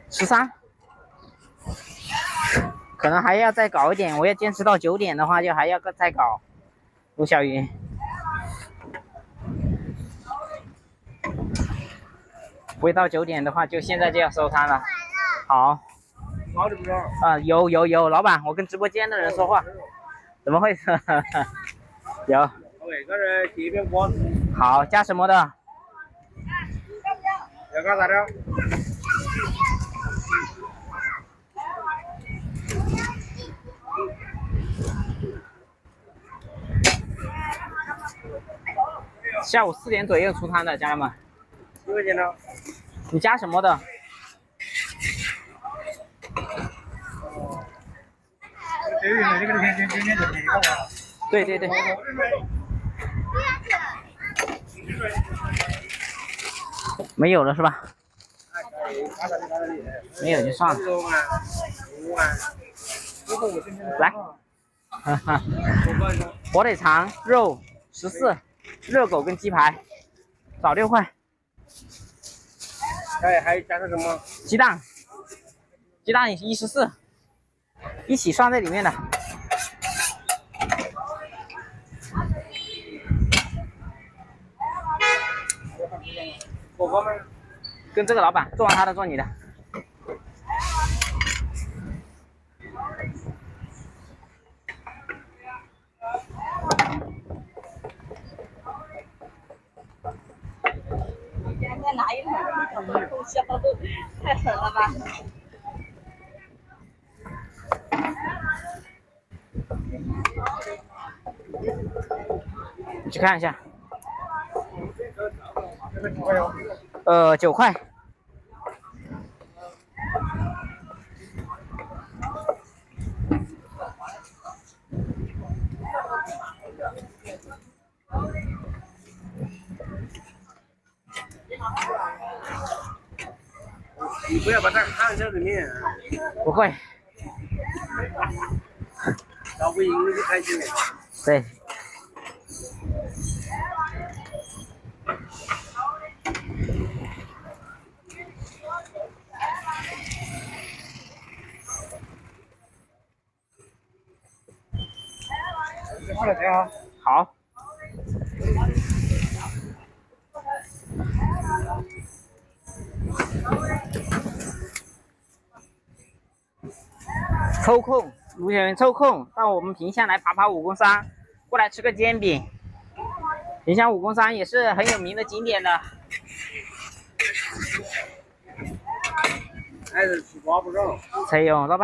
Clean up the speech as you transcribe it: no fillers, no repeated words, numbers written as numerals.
13，可能还要再搞一点。我要坚持到9点的话，就还要再搞。卢小云，不会到9点的话，就现在就要收摊了。好。有，老板，我跟直播间的人说话，怎么回事？有。好，加什么的？要干啥的？下午4点左右出摊的，家人们。几块钱呢？你加什么的？对。没有了是吧？没有就算了。来，火腿肠肉14，热狗跟鸡排，找6块。还加上什么？鸡蛋14，一起算在里面的。火锅吗？跟这个老板做完他的，做你的。再拿一桶通宵，太狠了吧！你去看一下。9块。你不要把它看在里面。不会。搞不赢就开心了。对。好。抽空，卢小云抽空到我们萍乡来爬武功山，过来吃个煎饼。萍乡武功山也是很有名的景点的。还是吃瓜不上。才有老板。